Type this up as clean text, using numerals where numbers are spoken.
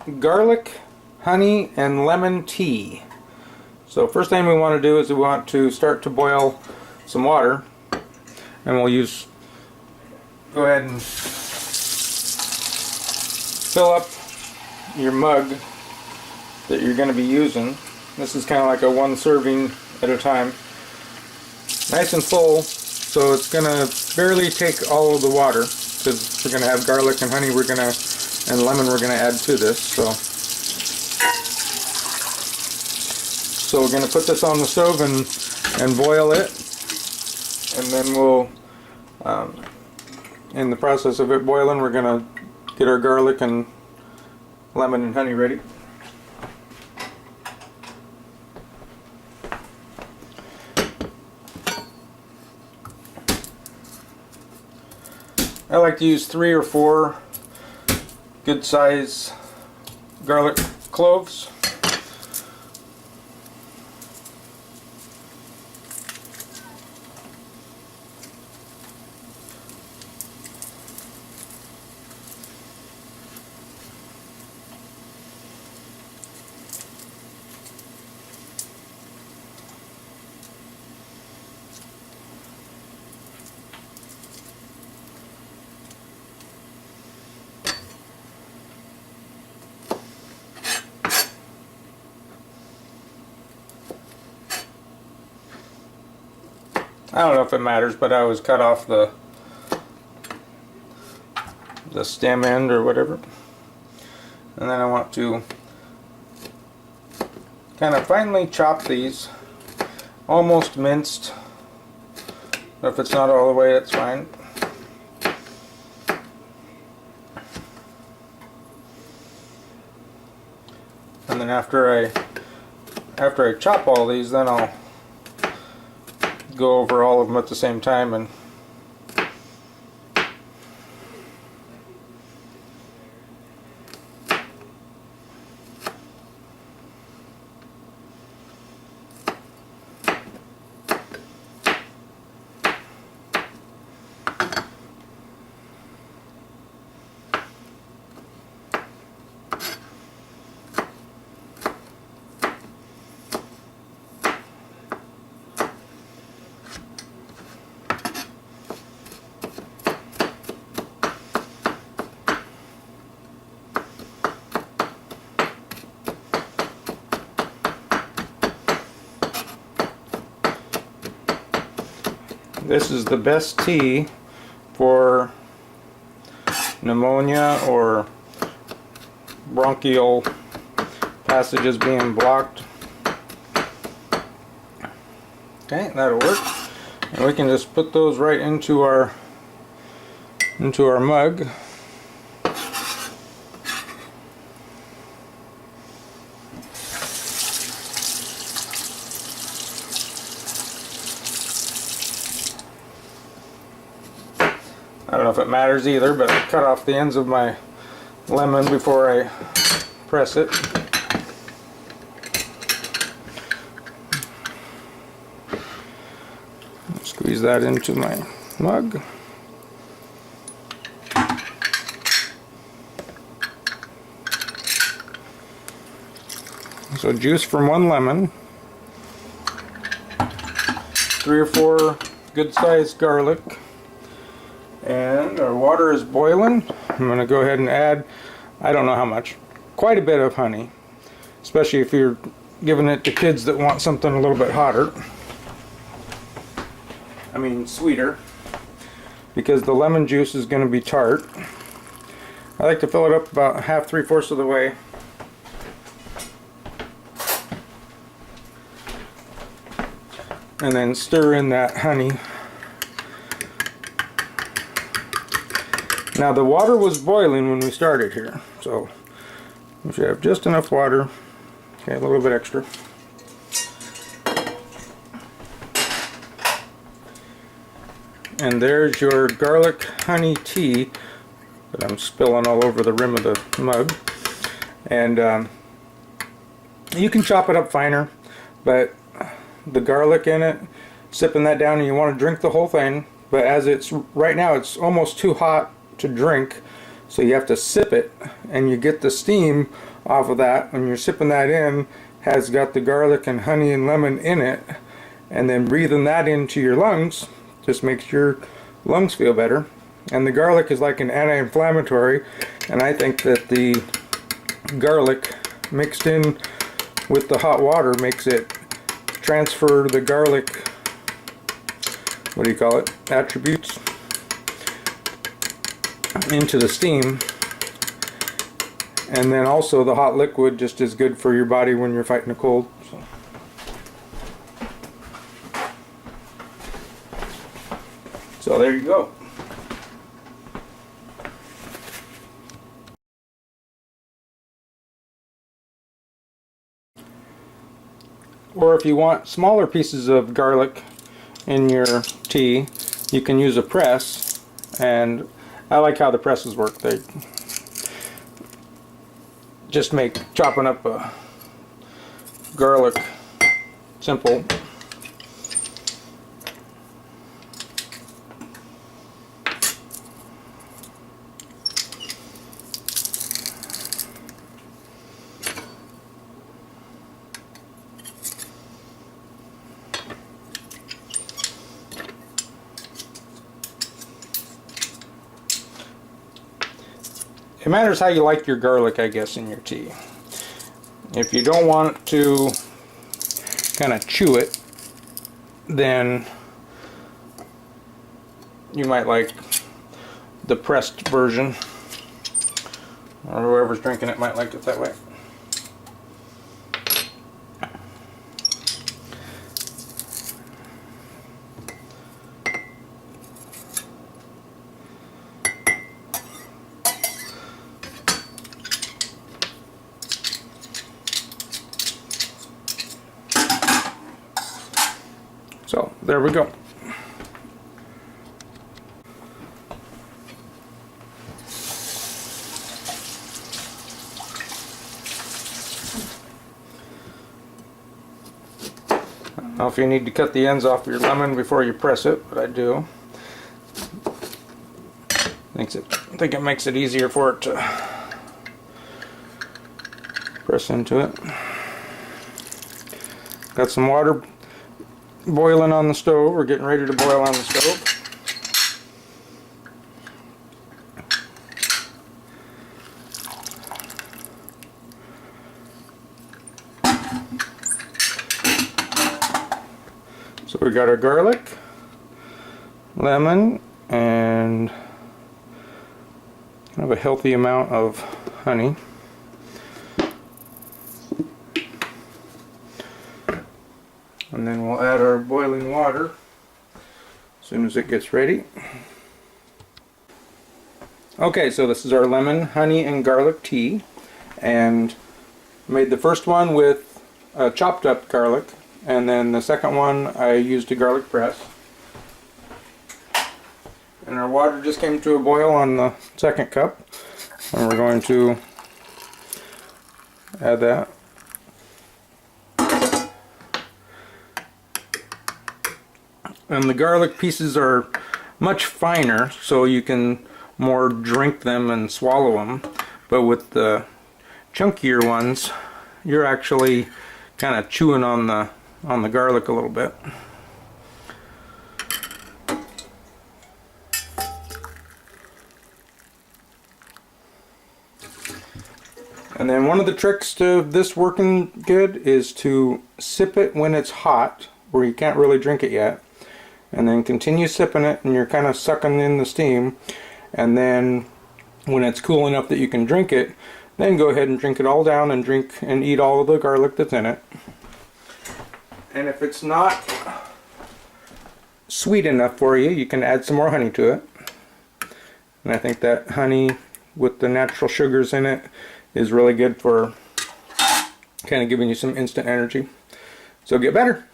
garlic, honey, and lemon tea. So first thing we want to do is we want to start to boil some water, and we'll go ahead and fill up your mug that you're going to be using. This is kind of like a one serving at a time. Nice and full, so it's going to barely take all of the water, because we're going to have garlic and honey and lemon we're going to add to this. So we're going to put this on the stove and boil it, and then we'll, in the process of it boiling, we're going to get our garlic and lemon and honey ready. I like to use 3 or 4 good size garlic cloves. I don't know if it matters, but I always cut off the stem end or whatever. And then I want to kind of finely chop these, almost minced. But if it's not all the way, that's fine. And then after I chop all these, then I'll go over all of them at the same time and this is the best tea for pneumonia or bronchial passages being blocked. Okay, that'll work. And we can just put those right into our mug. I don't know if it matters either, but I cut off the ends of my lemon before I press it. Squeeze that into my mug. So juice from 1 lemon, 3 or 4 good sized garlic. And our water is boiling. I'm going to go ahead and add, I don't know how much, quite a bit of honey, especially if you're giving it to kids that want something a little bit hotter. I mean sweeter, because the lemon juice is going to be tart. I like to fill it up about half, 3/4 of the way. And then stir in that honey. Now the water was boiling when we started here, so we should have just enough water. Okay, a little bit extra. And there's your garlic honey tea that I'm spilling all over the rim of the mug. And you can chop it up finer, but the garlic in it, sipping that down, and you want to drink the whole thing, but as it's right now, it's almost too hot to drink, so you have to sip it, and you get the steam off of that. When you're sipping that in, has got the garlic and honey and lemon in it, and then breathing that into your lungs just makes your lungs feel better. And the garlic is like an anti-inflammatory, and I think that the garlic mixed in with the hot water makes it transfer the garlic, what do you call it, attributes into the steam. And then also the hot liquid just is good for your body when you're fighting a cold. So there you go. Or if you want smaller pieces of garlic in your tea, you can use a press, and I like how the presses work. They just make chopping up a garlic simple. It matters how you like your garlic, I guess, in your tea. If you don't want to kind of chew it, then you might like the pressed version, or whoever's drinking it might like it that way. So there we go. I don't know if you need to cut the ends off your lemon before you press it, but I do. I think it makes it easier for it to press into it. Got some water boiling on the stove, or getting ready to boil on the stove. So we got our garlic, lemon, and kind of a healthy amount of honey. And then we'll add our boiling water as soon as it gets ready. Okay, so this is our lemon, honey, and garlic tea. And made the first one with chopped up garlic, and then the second one I used a garlic press. And our water just came to a boil on the second cup, and we're going to add that. And the garlic pieces are much finer, so you can more drink them and swallow them. But with the chunkier ones, you're actually kind of chewing on the garlic a little bit. And then one of the tricks to this working good is to sip it when it's hot, where you can't really drink it yet. And then continue sipping it, and you're kind of sucking in the steam. And then when it's cool enough that you can drink it, then go ahead and drink it all down and drink and eat all of the garlic that's in it. And if it's not sweet enough for you, you can add some more honey to it. And I think that honey with the natural sugars in it is really good for kind of giving you some instant energy. So get better.